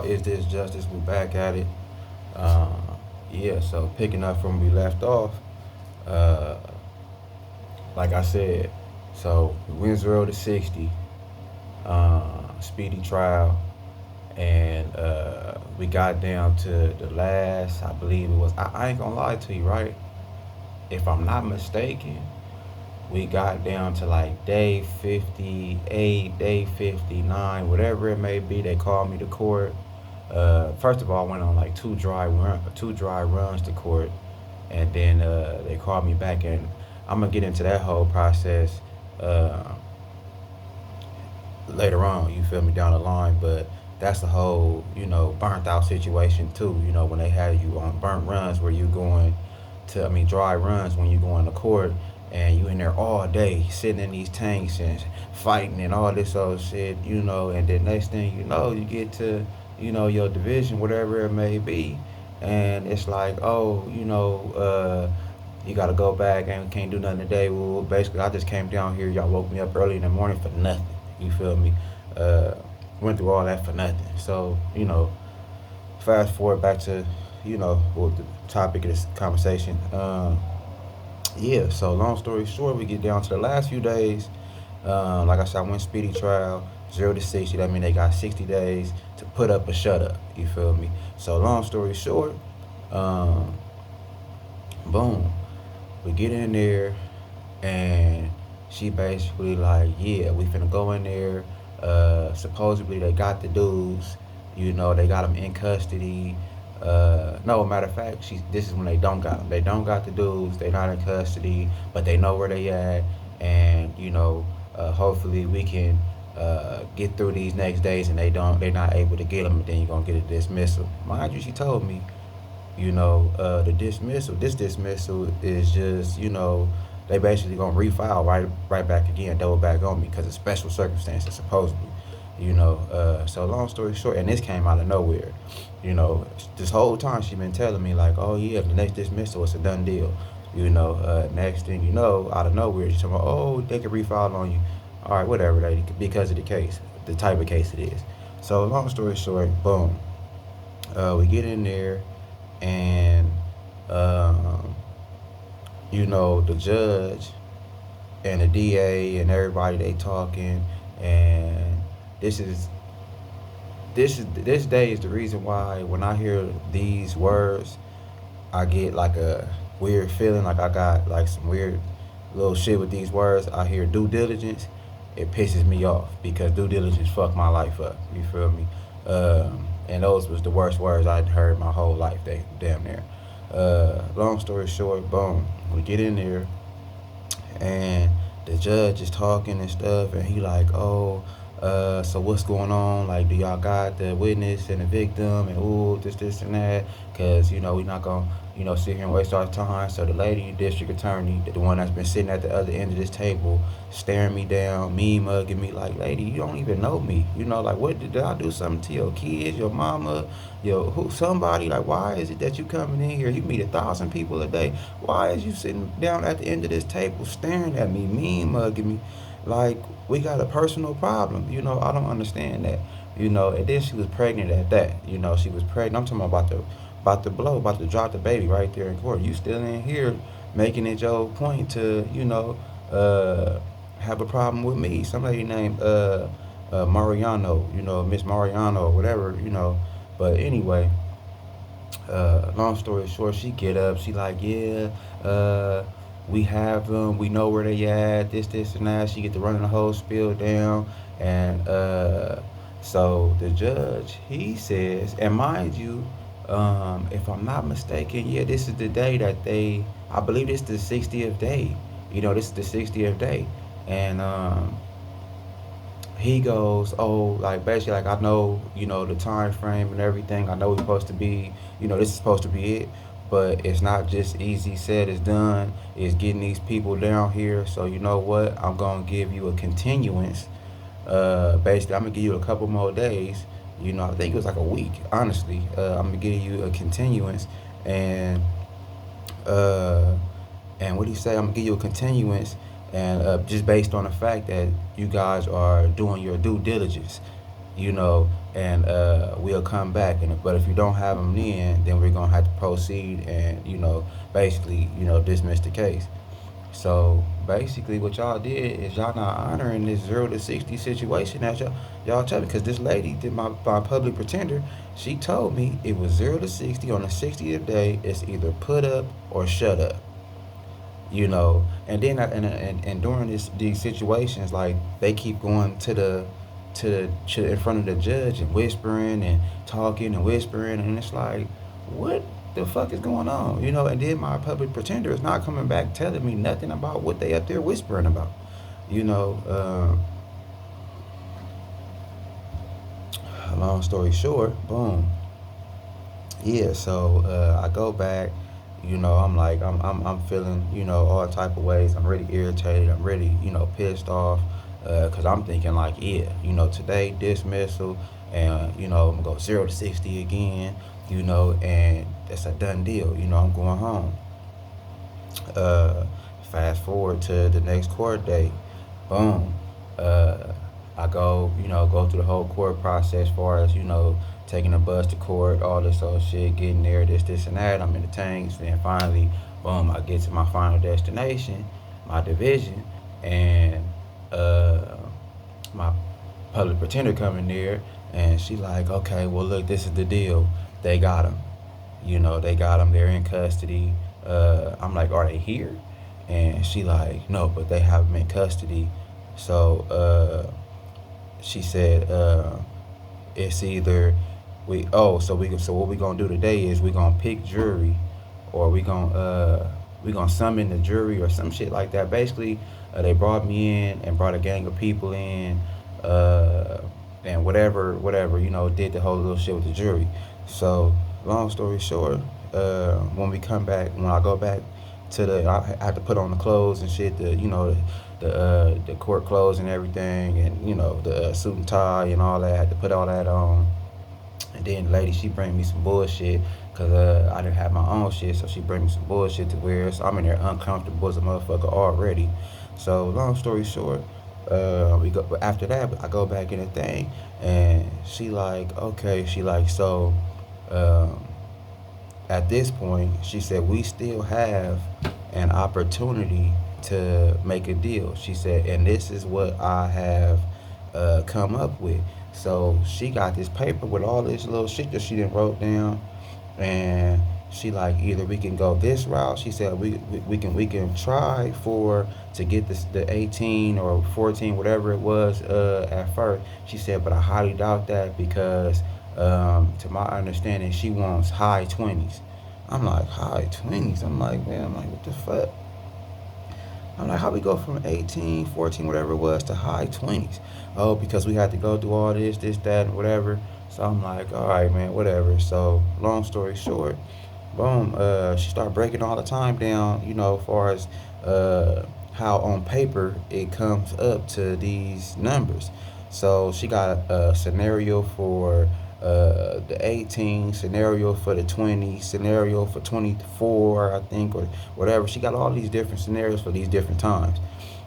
Is This Justice? We back at it. Uh, yeah, so picking up from where we left off, uh, like I said, so we went 0 to 60, speedy trial, and we got down to the last, I believe it was, I ain't gonna lie to you, right? If I'm not mistaken, we got down to like day 58, day 59, whatever it may be. They called me to court. First of all, I went on like two dry runs to court, and then they called me back, and I'm gonna get into that whole process uh, later on. You feel me, down the line, but that's the whole burnt out situation too. When they had you on burnt runs where you going to, I mean, dry runs when you going to court. And you in there all day sitting in these tanks and fighting and all this other shit, and then next thing you know, you get to, your division, whatever it may be, and it's like, oh, you gotta go back and can't do nothing today. Well, basically, I just came down here. Y'all woke me up early in the morning for nothing. You feel me? Uh, Went through all that for nothing. So, fast forward back to, what the topic of this conversation. Yeah, so long story short, we get down to the last few days. Like I said, I went speedy trial, 0 to 60. That means they got 60 days to put up or shut up. You feel me? So long story short, um, boom, we get in there, and she basically like, yeah, we finna go in there. Supposedly they got the dudes. They got them in custody. No, matter of fact, this is when they don't got them. They don't got the dudes. They not in custody, but they know where they at, and hopefully we can get through these next days, and they're not able to get them, and then you're gonna get a dismissal. Mind you, she told me, this dismissal is just, they basically gonna refile right back again, double back on me because of special circumstances supposedly. So long story short, and this came out of nowhere. You know, this whole time she been telling me like, oh yeah, the next dismissal is a done deal. Next thing you know, out of nowhere, she's talking about, oh, they can refile on you. All right, whatever, lady, because of the case, the type of case it is. So long story short, boom, we get in there, and um, the judge and the DA and everybody, they talking, and this is this day is the reason why when I hear these words, I get like a weird feeling, like I got like some weird little shit with these words. I hear due diligence, it pisses me off because due diligence fucked my life up. You feel me? And those was the worst words I'd heard my whole life. They damn near. Long story short, boom, we get in there, and the judge is talking and stuff, and he like, oh, so what's going on? Like, do y'all got the witness and the victim, and ooh, this, and that? Cause we not gonna, sit here and waste our time. So the lady, district attorney, the one that's been sitting at the other end of this table, staring me down, me mugging me, like, lady, you don't even know me. Like, what did I do something to your kids, your mama, somebody? Like, why is it that you coming in here? You meet 1,000 people a day. Why is you sitting down at the end of this table, staring at me, mean mugging me? Like, we got a personal problem. I don't understand that. And then she was pregnant at that. She was pregnant. I'm talking about to drop the baby right there in court. You still in here making it your point to, have a problem with me. Somebody named Mariano, Miss Mariano or whatever, But anyway, long story short, she get up, she like, yeah, we have them, we know where they at, this, and that. She get to running the whole spiel down, and so the judge, he says, and mind you, if I'm not mistaken, yeah, this is the day that I believe this is the 60th day. This is the 60th day, and he goes, oh, like basically, like I know, the time frame and everything. I know we're supposed to be, this is supposed to be it, but it's not just easy said as done. It's getting these people down here. So you know what? I'm gonna give you a continuance. Basically, I'm gonna give you a couple more days. I think it was like a week. Honestly, I'm gonna give you a continuance, and uh, and what do you say? I'm gonna give you a continuance, and just based on the fact that you guys are doing your due diligence. and we'll come back. But if you don't have them then we're gonna have to proceed and basically dismiss the case. So basically, what y'all did is y'all not honoring this 0 to 60 situation that y'all tell me. Because this lady, did my public pretender, she told me it was 0 to 60 on the 60th day. It's either put up or shut up. And then and during these situations, like they keep going to in front of the judge and whispering and talking and whispering, and it's like, what the fuck is going on? And then my public pretender is not coming back telling me nothing about what they up there whispering about. You know, long story short, boom. Yeah, so I go back. I'm like, I'm feeling, all type of ways. I'm really irritated. I'm really, pissed off, cause I'm thinking like, yeah, today dismissal, and I'm gonna go 0 to 60 again, and it's a done deal. I'm going home. Uh, Fast forward to the next court date. Boom. Uh, I go through the whole court process, as far as taking a bus to court, all this old shit, getting there, this, and that. I'm in the tanks, then finally, boom, I get to my final destination, my division, and uh, my public pretender coming there, and she like, okay, well look, this is the deal. They got him. They got him. They're in custody. I'm like, are they here? And she like, no, but they have him in custody. So she said, it's either so what we gonna do today is we gonna pick jury, or we gonna summon the jury or some shit like that. Basically, they brought me in and brought a gang of people in, uh, and whatever, did the whole little shit with the jury. So long story short, when I go back I had to put on the clothes and shit, the court clothes and everything, and the suit and tie and all that. I had to put all that on. And then the lady, she bring me some bullshit, because I didn't have my own shit, so she bring me some bullshit to wear. So I'm in there uncomfortable as a motherfucker already. So long story short, we go after that. I go back in the thing, and she like, okay, she like, so um, at this point, she said, we still have an opportunity to make a deal. She said, and this is what I have come up with. So she got this paper with all this little shit that she didn't wrote down, and she like, either we can go this route. She said we can try to get the 18 or 14, whatever it was, at first. She said, but I highly doubt that, because to my understanding, she wants high 20s. I'm like, high 20s? I'm like, man, I'm like, what the fuck? I'm like, how we go from 18, 14, whatever it was, to high 20s? Oh, because we had to go through all this, that, and whatever. So I'm like, all right, man, whatever. So long story short, boom, she started breaking all the time down, as far as how on paper it comes up to these numbers. So she got a scenario for the 18, scenario for the 20, scenario for 24, I think, or whatever. She got all these different scenarios for these different times.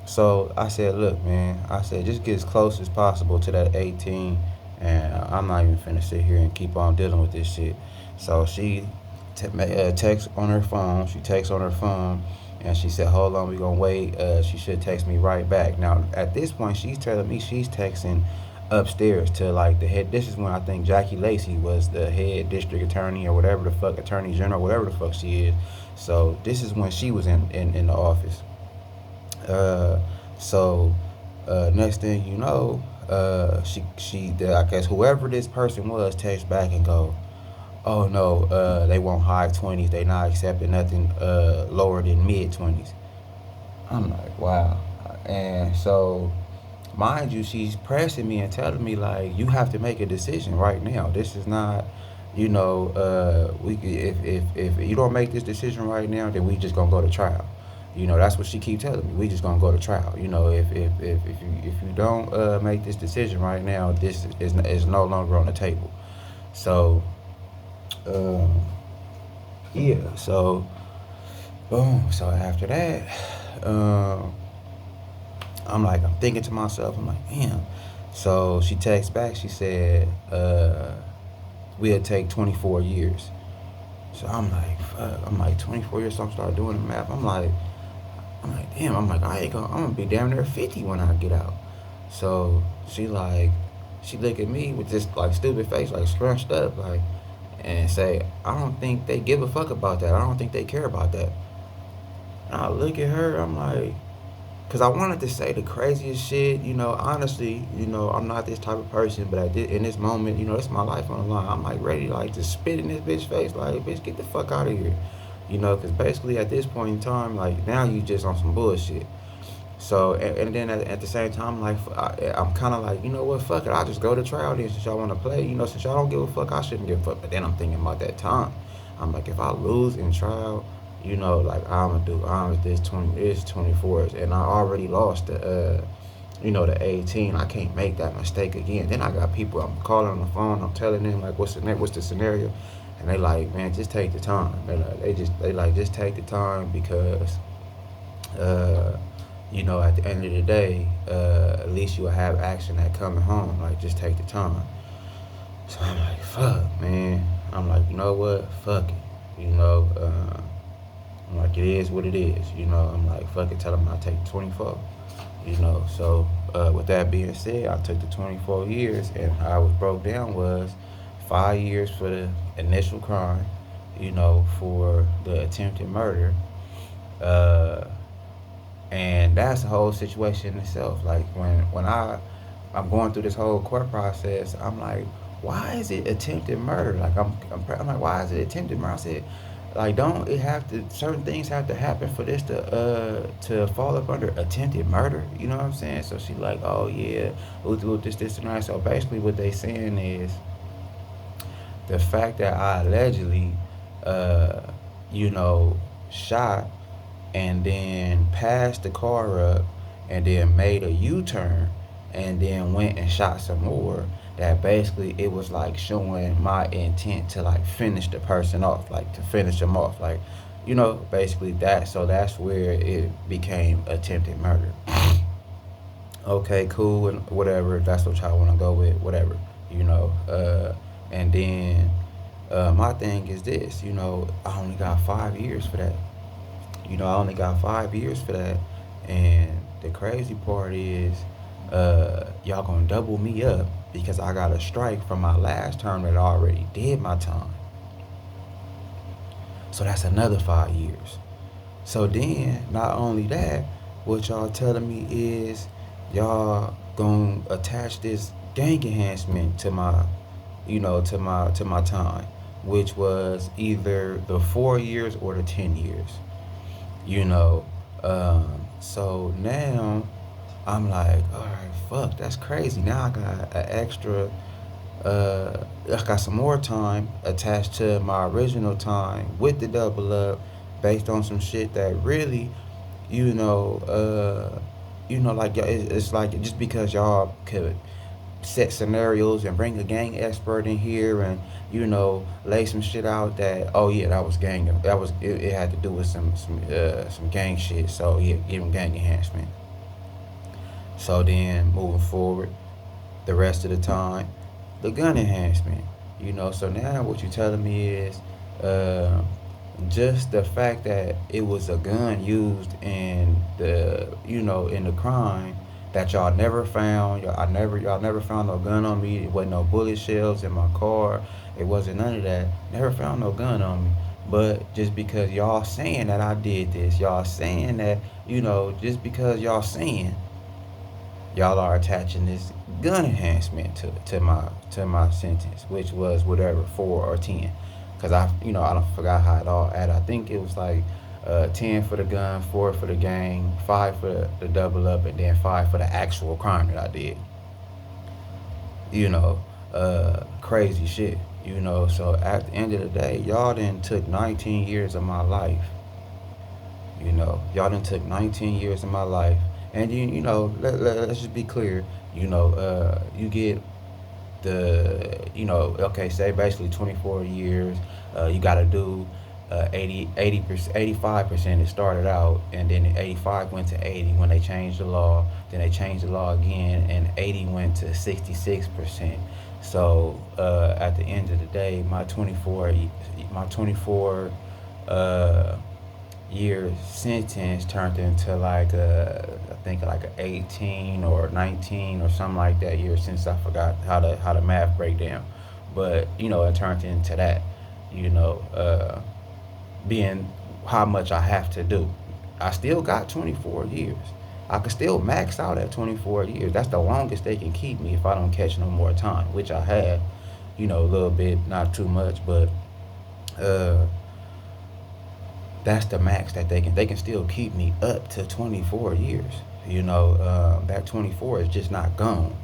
So I said, look, man, I said, just get as close as possible to that 18, and I'm not even finna sit here and keep on dealing with this shit. So she texts on her phone. She texts on her phone, and she said, hold on, we gonna wait. She should text me right back. Now, at this point, she's telling me she's texting upstairs to like the head. This is when I think Jackie Lacey was the head district attorney, or whatever the fuck, attorney general, whatever the fuck she is. So this is when she was in the office. So next thing you know, I guess whoever this person was texts back and go, oh no, they want high 20s. They not accepting nothing lower than mid 20s. I'm like, wow. And so, mind you, she's pressing me and telling me like, you have to make a decision right now. This is not, if you don't make this decision right now, then we just gonna go to trial. That's what she keep telling me. We just gonna go to trial. If you don't make this decision right now, this is no longer on the table. So, yeah. So, boom. So after that, I'm thinking to myself, I'm like, damn. So she texts back. She said, "We'll take 24 years." So I'm like, fuck. I'm like 24 years. So I'm start doing the math. I'm like, damn. I'm like, I'm gonna be damn near 50 when I get out. So she look at me with this like stupid face, like scrunched up, like, and say, I don't think they give a fuck about that. I don't think they care about that. And I look at her. I'm like, because I wanted to say the craziest shit, honestly, I'm not this type of person, but in this moment, it's my life on the line. I'm like ready, like, to spit in this bitch face, like, bitch, get the fuck out of here. Because basically at this point in time, like, now you just on some bullshit. So, and then at the same time, like, I'm kind of like, you know what, fuck it, I'll just go to trial then since y'all want to play. Since y'all don't give a fuck, I shouldn't give a fuck. But then I'm thinking about that time. I'm like, if I lose in trial, like, I'm this 24s, and I already lost the 18. I can't make that mistake again. Then I got people I'm calling on the phone. I'm telling them, like, what's the scenario, and they like, man, just take the time. Just take the time because at the end of the day, at least you'll have action at coming home. Like, just take the time. So I'm like, fuck, man. I'm like, you know what? Fuck it. I'm like, it is what it is. I'm like, fuck it, tell them I'll take 24. So with that being said, I took the 24 years, and how I was broke down was 5 years for the initial crime, for the attempted murder. And that's the whole situation in itself. Like, when I'm going through this whole court process, I'm like, why is it attempted murder? Like, I'm like, why is it attempted murder? I said, like, don't it have to, certain things have to happen for this to fall up under attempted murder? You know what I'm saying? So she like, oh yeah, we'll do this and that. So basically what they saying is the fact that I allegedly shot and then passed the car up and then made a U-turn and then went and shot some more, that basically it was like showing my intent to like finish the person off, like to finish them off, like, basically that. So that's where it became attempted murder. Okay, cool, and whatever, if that's what y'all want to go with, whatever, and then my thing is this, I only got 5 years for that. I only got 5 years for that. And the crazy part is, y'all gonna double me up because I got a strike from my last term that I already did my time. So that's another 5 years. So then, not only that, what y'all telling me is y'all gonna attach this gang enhancement to my, to my time, which was either the 4 years or the 10 years. you know. So now I'm like, all right, fuck, that's crazy. Now I got an extra, I got some more time attached to my original time with the double up, based on some shit that really, you know, like it's like just because y'all could set scenarios and bring a gang expert in here and lay some shit out that, oh yeah, that was gang, it had to do with some gang shit, so yeah, give them gang enhancement. So then moving forward, the rest of the time, the gun enhancement. So now what you're telling me is, just the fact that it was a gun used in the crime that y'all never found. Y'all never found no gun on me. It wasn't no bullet shells in my car. It wasn't none of that. Never found no gun on me. But just because y'all saying that I did this, y'all saying that, just because y'all are attaching this gun enhancement to my sentence, which was whatever, 4 or 10. Cause I don't forgot how it all added. I think it was like 10 for the gun, 4 for the gang, 5 for the double up, and then 5 for the actual crime that I did. Crazy shit. So at the end of the day, y'all then took 19 years of my life. Y'all done took 19 years of my life. And let's just be clear. You get okay, say basically 24 years. You got to do 80%, 85% it started out, and then 85 went to 80 when they changed the law. Then they changed the law again, and 80 went to 66%. So at the end of the day, my 24 uh, year sentence turned into like I think like a 18 or 19 or something like that year since I forgot how the math break down. But it turned into that, you know, being how much I have to do. I still got 24 years. I could still max out at 24 years. That's the longest they can keep me if I don't catch no more time, which I have, a little bit, not too much, but uh, that's the max that they can still keep me up to 24 years. That 24 is just not gone.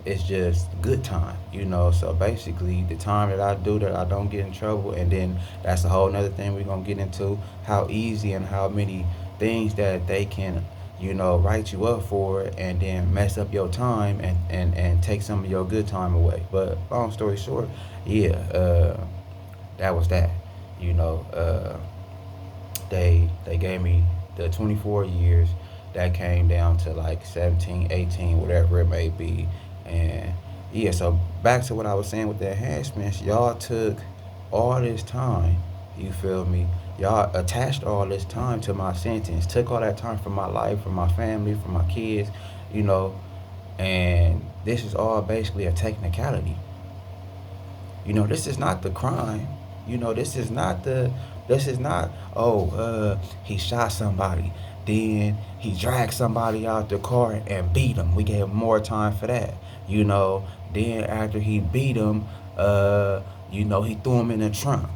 It's just good time. So basically the time that I do that I don't get in trouble, and then that's a whole nother thing we're gonna get into, how easy and how many things that they can write you up for and then mess up your time and take some of your good time away. But long story short, yeah, that was that. you know uh they gave me the 24 years. That came down to like 17, 18, whatever it may be. And yeah, so back to what I was saying with the enhancements, y'all took all this time, you feel me? Y'all attached all this time to my sentence, took all that time from my life, from my family, from my kids, you know, and this is all basically a technicality. This is not the crime. This is not, oh, he shot somebody. Then he dragged somebody out the car and beat him. We gave him more time for that. Then after he beat him, he threw him in the trunk.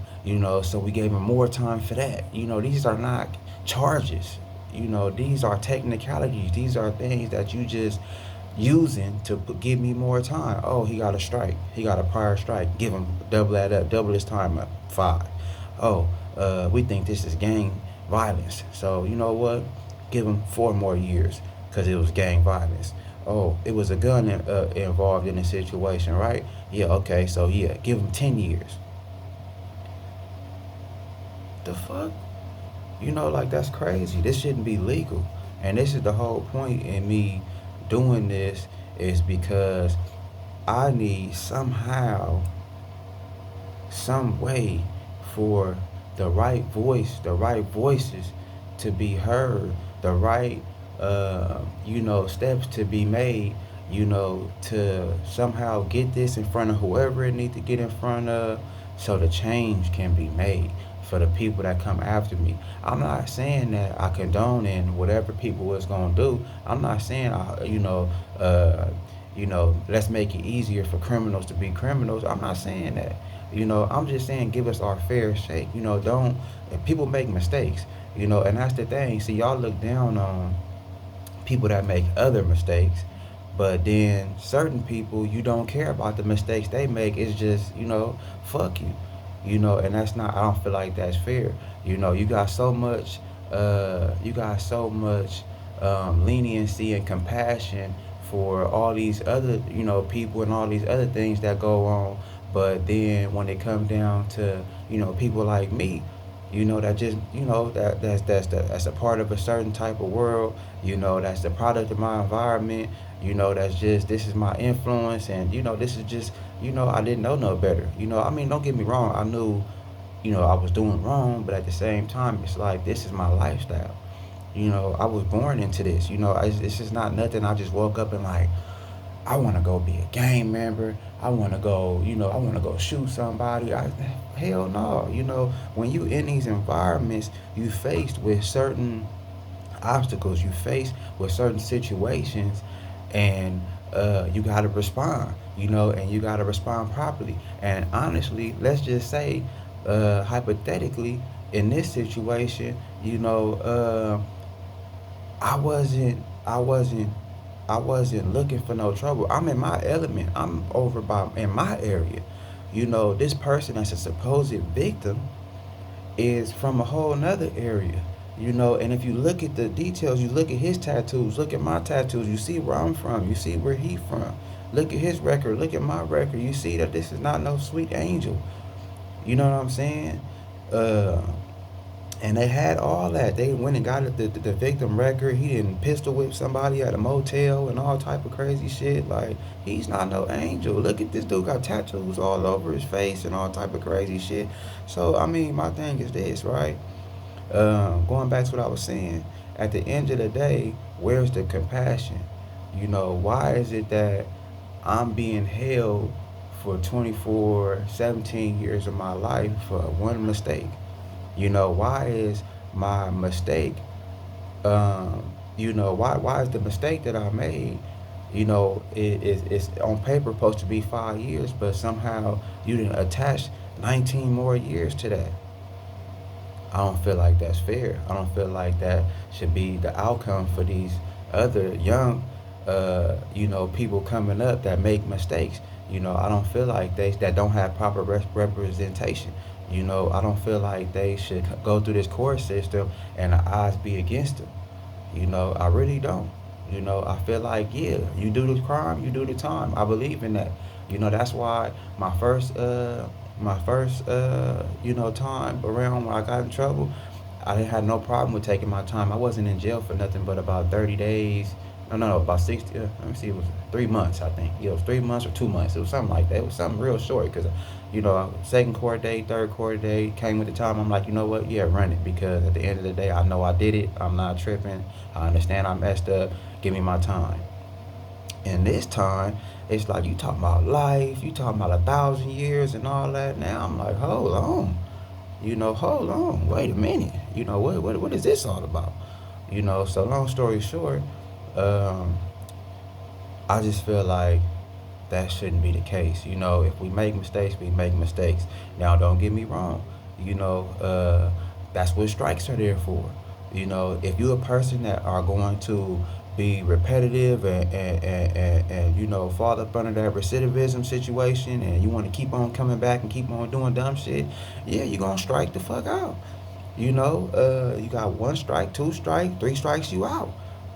So we gave him more time for that. These are not charges. These are technicalities. These are things that you just using to give me more time. Oh, he got a strike. He got a prior strike. Give him double that up. Double his time up. 5. Oh, we think this is gang violence. So you know what? Give him 4 more years because it was gang violence. Oh, it was a gun involved in the situation, right? Yeah, okay. So yeah, give him 10 years. The fuck? Like that's crazy. This shouldn't be legal. And this is the whole point in me doing this, is because I need somehow, some way for the right voice, the right voices to be heard, the right, steps to be made, to somehow get this in front of whoever it needs to get in front of, so the change can be made for the people that come after me. I'm not saying that I condone in whatever people was gonna do. I'm not saying let's make it easier for criminals to be criminals. I'm not saying that. I'm just saying give us our fair shake. Don't if people make mistakes. And that's the thing. See, y'all look down on people that make other mistakes, but then certain people you don't care about the mistakes they make. It's just fuck you. And that's not. I don't feel like that's fair. You got so much. Leniency and compassion for all these other people and all these other things that go on, but then when it comes down to people like me, that just that's a part of a certain type of world, that's the product of my environment, that's just this is my influence, and this is just I didn't know no better. I mean, don't get me wrong, I knew I was doing wrong, but at the same time it's like this is my lifestyle. I was born into this. It's just not nothing I just woke up and like I want to go be a gang member. I want to go, I want to go shoot somebody. Hell no. When you in these environments, you faced with certain obstacles. You faced with certain situations, and you got to respond. And you got to respond properly. And honestly, let's just say, hypothetically, in this situation, I wasn't. I wasn't. I wasn't looking for no trouble. I'm in my element. I'm over by in my area. This person that's a supposed victim is from a whole nother area. And if you look at the details, you look at his tattoos, look at my tattoos, you see where I'm from, you see where he from. Look at his record, look at my record. You see that this is not no sweet angel. You know what I'm saying? Uh, and they had all that. They went and got the victim record. He didn't pistol whip somebody at a motel and all type of crazy shit. Like, he's not no angel. Look at this dude, got tattoos all over his face and all type of crazy shit. So I mean, my thing is this, right? Going back to what I was saying, at the end of the day, where's the compassion? Why is it that I'm being held for 24, 17 years of my life for one mistake? Why is my mistake, why is the mistake that I made, it's on paper supposed to be 5 years, but somehow you didn't attach 19 more years to that. I don't feel like that's fair. I don't feel like that should be the outcome for these other young, people coming up that make mistakes. I don't feel like they that don't have proper representation. I don't feel like they should go through this court system and the odds be against them. I really don't. I feel like, yeah, you do the crime, you do the time. I believe in that. That's why my first time around when I got in trouble, I didn't have no problem with taking my time. I wasn't in jail for nothing but about 30 days. No, about 60. Let me see, it was 3 months, I think. Yeah, it was 3 months or 2 months. It was something like that. It was something real short because, second court date, third court date came with the time. I'm like, you know what? Yeah, run it, because at the end of the day, I know I did it. I'm not tripping. I understand I messed up. Give me my time. And this time, it's like you talking about life, you talking about 1,000 years and all that. Now I'm like, hold on, hold on, wait a minute. What is this all about? So long story short, um, I just feel like that shouldn't be the case. If we make mistakes, we make mistakes. Now, don't get me wrong. That's what strikes are there for. If you're a person that are going to be repetitive and fall up under that recidivism situation, and you want to keep on coming back and keep on doing dumb shit, yeah, you're going to strike the fuck out. You got one strike, two strike, three strikes, you out.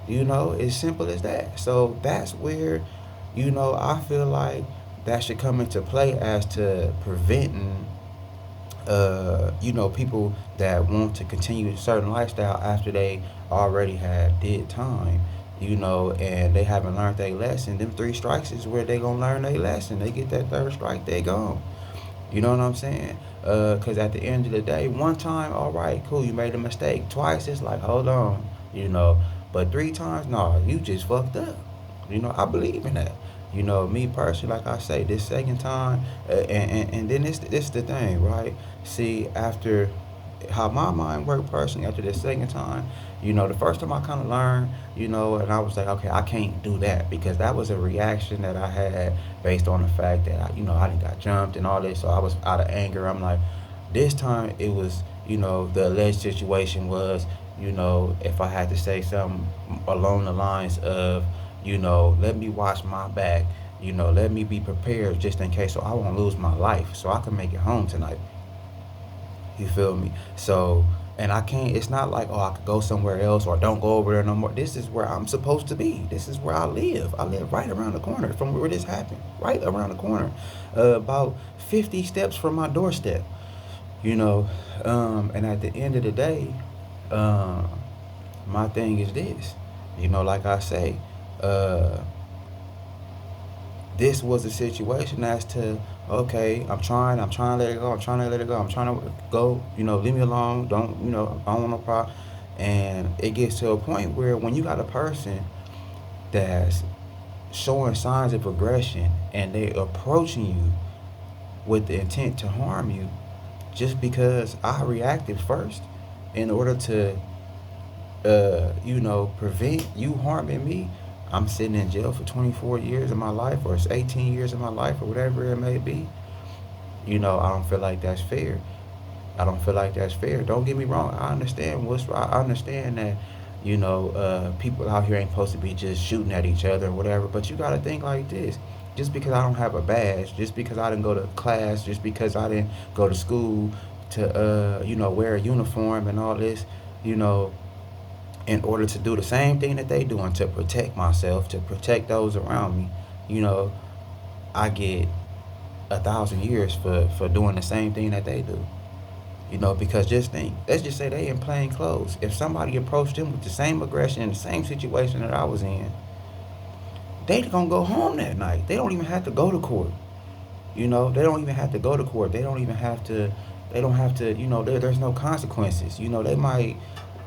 As simple as that. So that's where, I feel like that should come into play as to preventing, people that want to continue a certain lifestyle after they already had did time, and they haven't learned their lesson. Them three strikes is where they gonna learn their lesson. They get that third strike, they gone. You know what I'm saying? Cause at the end of the day, one time, all right, cool, you made a mistake. Twice, it's like, hold on, but three times, no, you just fucked up. I believe in that. Me personally, like I say, this second time, and then this the thing, right? See, after how my mind worked personally, after this second time, the first time I kind of learned, and I was like, okay, I can't do that, because that was a reaction that I had based on the fact that I done got jumped and all this, so I was out of anger. I'm like, this time it was, the alleged situation was, if I had to say something along the lines of, let me watch my back, let me be prepared just in case, so I won't lose my life, so I can make it home tonight. You feel me? So, and I can't, it's not like, oh, I could go somewhere else or don't go over there no more. This is where I'm supposed to be. This is where I live. I live right around the corner from where this happened. Right around the corner. About 50 steps from my doorstep. And at the end of the day, um, my thing is this. Like I say, uh, this was a situation as to, okay, I'm trying to let it go, I'm trying to go, leave me alone, don't, I don't want no problem. And it gets to a point where when you got a person that's showing signs of aggression and they approaching you with the intent to harm you, just because I reacted first in order to prevent you harming me, I'm sitting in jail for 24 years of my life, or it's 18 years of my life, or whatever it may be. I don't feel like that's fair. I don't feel like that's fair. Don't get me wrong. I understand what's right. I understand that, people out here ain't supposed to be just shooting at each other or whatever. But you got to think like this. Just because I don't have a badge, just because I didn't go to class, just because I didn't go to school to, wear a uniform and all this, you know, in order to do the same thing that they doing to protect myself, to protect those around me, you know, I get 1,000 years for doing the same thing that they do. Because just think, let's just say they in plain clothes. If somebody approached them with the same aggression in the same situation that I was in, they gonna go home that night. They don't even have to go to court. They don't even have to go to court. They don't even have to. They don't have to. There's no consequences. They might.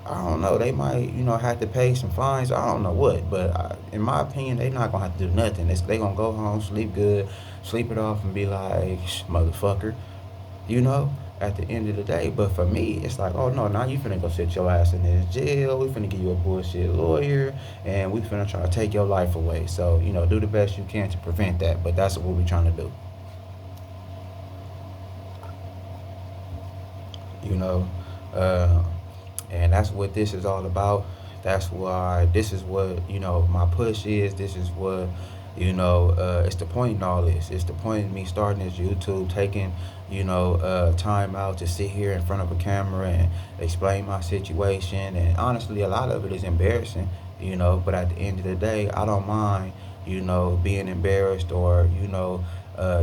I don't know. They might. Have to pay some fines. I don't know what. But in my opinion, they not gonna have to do nothing. They gonna go home, sleep good, sleep it off, and be like, motherfucker. You know. At the end of the day, but for me, it's like, oh no, now you finna go sit your ass in this jail. We finna give you a bullshit lawyer, and we finna try to take your life away. So do the best you can to prevent that. But that's what we trying to do. you know, uh, and that's what this is all about. That's why this is what my push is. This is what it's the point in all this. It's the point in me starting this YouTube, taking time out to sit here in front of a camera and explain my situation. And honestly, a lot of it is embarrassing, but at the end of the day, I don't mind being embarrassed, or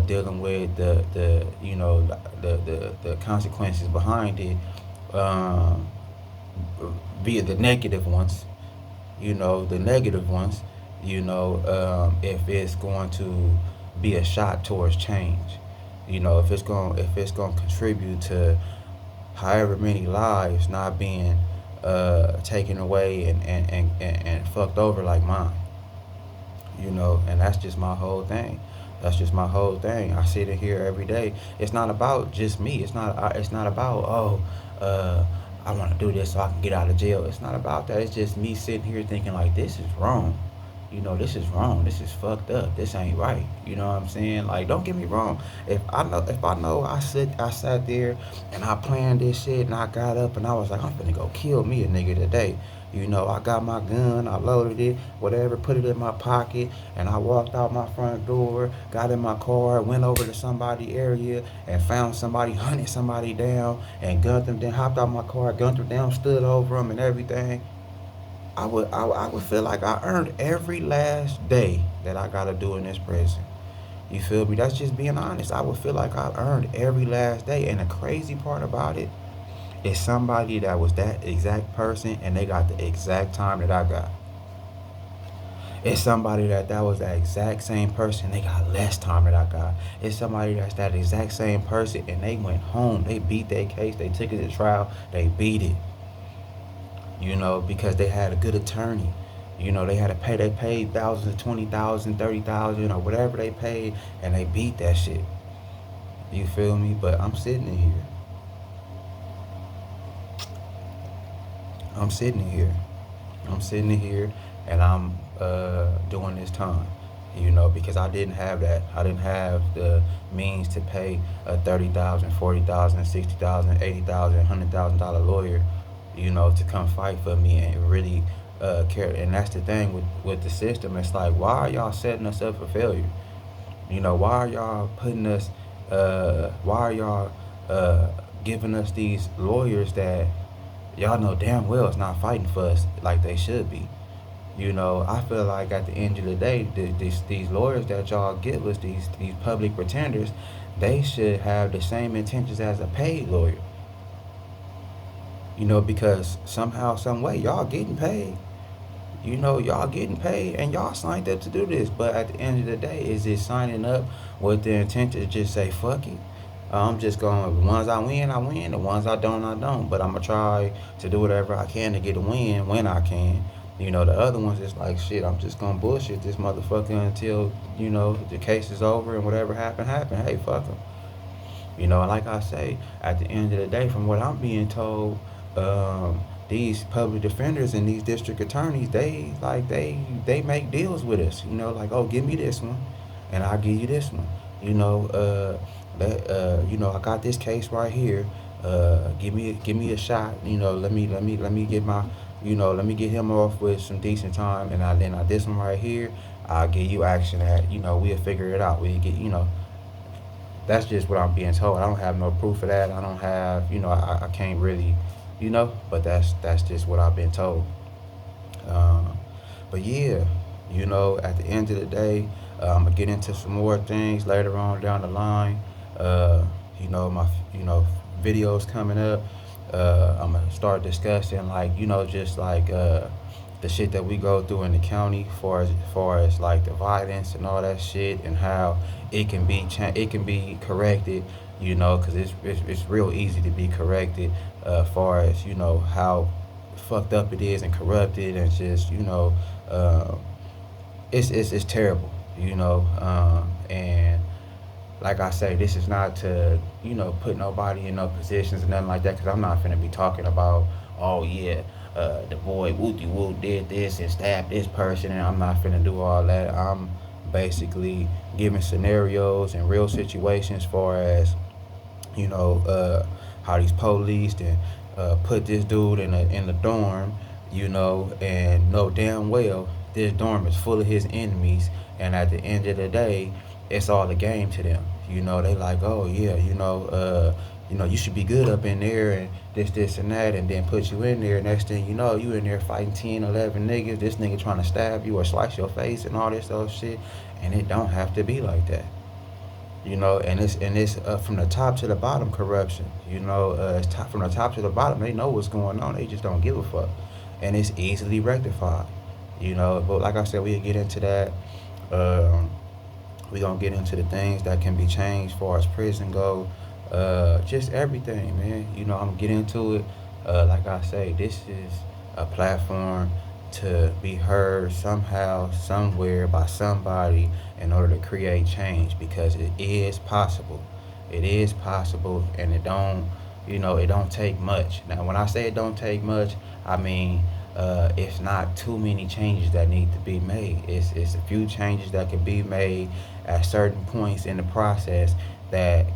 dealing with the consequences behind it, um, via the negative ones, the negative ones, if it's going to be a shot towards change, if it's going to contribute to however many lives not being taken away and fucked over like mine, and that's just my whole thing. That's just my whole thing. I sit in here every day. It's not about just me. It's not. It's not about, I want to do this so I can get out of jail. It's not about that. It's just me sitting here thinking like, this is wrong. This is wrong. This is fucked up. This ain't right. You know what I'm saying? Like, don't get me wrong. If I know I sat there and I planned this shit and I got up and I was like, I'm finna go kill me a nigga today. I got my gun, I loaded it, whatever, put it in my pocket, and I walked out my front door, got in my car, went over to somebody's area, and found somebody, hunted somebody down, and gunned them, then hopped out my car, gunned them down, stood over them and everything. I would feel like I earned every last day that I gotta do in this prison. You feel me? That's just being honest. I would feel like I earned every last day. And the crazy part about it is somebody that was that exact person and they got the exact time that I got. It's somebody that was that exact same person, they got less time that I got. It's somebody that's that exact same person and they went home. They beat their case. They took it to trial. They beat it. Because they had a good attorney. They had to pay. They paid thousands, 20,000, 30,000, or whatever they paid, and they beat that shit. You feel me? But I'm sitting in here. I'm sitting in here. I'm sitting in here, and I'm doing this time. Because I didn't have that. I didn't have the means to pay a 30,000, 40,000, 60,000, 80,000, $100,000 lawyer, to come fight for me and really care. And that's the thing with the system. It's like, why are y'all setting us up for failure? Why are y'all putting us? Why are y'all giving us these lawyers that y'all know damn well it's not fighting for us like they should be? I feel like at the end of the day, these lawyers that y'all give us, these public pretenders, they should have the same intentions as a paid lawyer. Because somehow, some way, y'all getting paid. Y'all getting paid and y'all signed up to do this. But at the end of the day, is it signing up with the intent to just say, fuck it? I'm just going, the ones I win, I win. The ones I don't, I don't. But I'm going to try to do whatever I can to get a win when I can. The other ones is like, shit, I'm just going to bullshit this motherfucker until, the case is over and whatever happened. Hey, fuck him. And like I say, at the end of the day, from what I'm being told, these public defenders and these district attorneys, they make deals with us. Like, oh, give me this one, and I'll give you this one. I got this case right here. Give me a shot. Let me get my, let me get him off with some decent time, and then this one right here, I'll give you action at. We'll figure it out. We'll get. That's just what I'm being told. I don't have no proof of that. I don't have. I can't really. But that's just what I've been told. But yeah, at the end of the day, I'm gonna get into some more things later on down the line. My videos coming up. I'm gonna start discussing like just like the shit that we go through in the county, far as like the violence and all that shit, and how it can be corrected. Because it's real easy to be corrected. Far as how fucked up it is and corrupted, and just uh, it's terrible. And like I say, this is not to put nobody in no positions or nothing like that, because I'm not finna be talking about, oh yeah, the boy Wooty Woo did this and stabbed this person, and I'm not finna do all that. I'm basically giving scenarios and real situations, far as how these police and put this dude in the dorm, and know damn well this dorm is full of his enemies, and at the end of the day, it's all a game to them. They like, oh yeah, you should be good up in there, and this, and that, and then put you in there. Next thing you know, you in there fighting 10, 11 niggas. This nigga trying to stab you or slice your face and all this other shit, and it don't have to be like that. And it's from the top to the bottom corruption. From the top to the bottom, they know what's going on. They just don't give a fuck, and it's easily rectified. But like I said, we'll get into that. Um, we gonna get into the things that can be changed, as far as prison go. Just everything, man. I'm gonna get into it. Like I say, this is a platform to be heard somehow, somewhere, by somebody, in order to create change, because it is possible. It is possible, and it don't take much. Now, when I say it don't take much, I mean it's not too many changes that need to be made. It's a few changes that can be made at certain points in the process that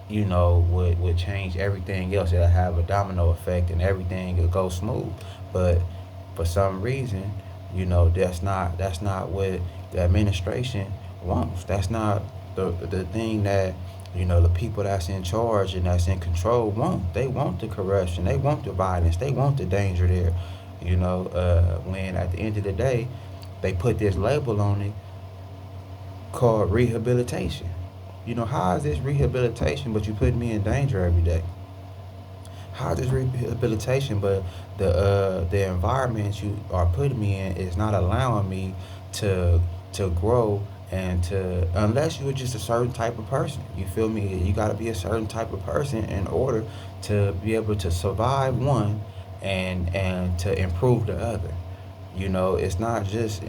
would change everything else. It'll have a domino effect, and everything will go smooth. But for some reason, that's not what the administration wants. That's not the thing that the people that's in charge and that's in control want. They want the corruption. They want the violence. They want the danger there. When at the end of the day, they put this label on it called rehabilitation. How is this rehabilitation, but you put me in danger every day? How is this rehabilitation, but the environment you are putting me in is not allowing me to grow, and to, unless you're just a certain type of person. You feel me? You got to be a certain type of person in order to be able to survive one, and to improve the other. It's not just,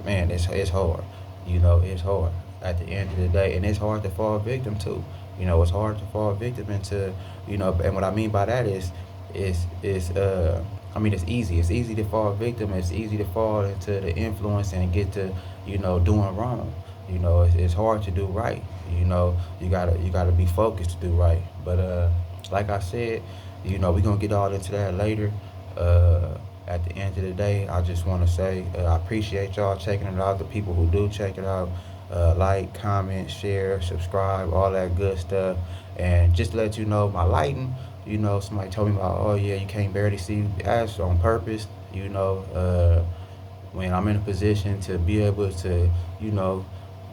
man. It's hard. It's hard at the end of the day, and it's hard to fall victim to. It's hard to fall victim into, and what I mean by that is I mean, it's easy. It's easy to fall victim. It's easy to fall into the influence and get to, doing wrong. It's hard to do right. You gotta be focused to do right. But like I said, we're gonna get all into that later. At the end of the day, I just want to say I appreciate y'all checking it out. The people who do check it out, like, comment, share, subscribe, all that good stuff. And just to let you know, my lighting, somebody told me about, oh yeah, you can't barely see. That's on purpose. When I'm in a position to be able to,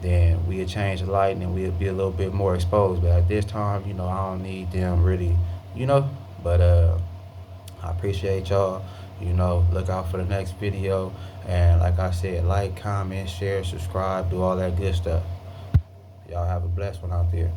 then we'll change the lighting and we'll be a little bit more exposed. But at this time, I don't need them really, you know. But I appreciate y'all. Look out for the next video. And like I said, like, comment, share, subscribe, do all that good stuff. Y'all have a blessed one out there.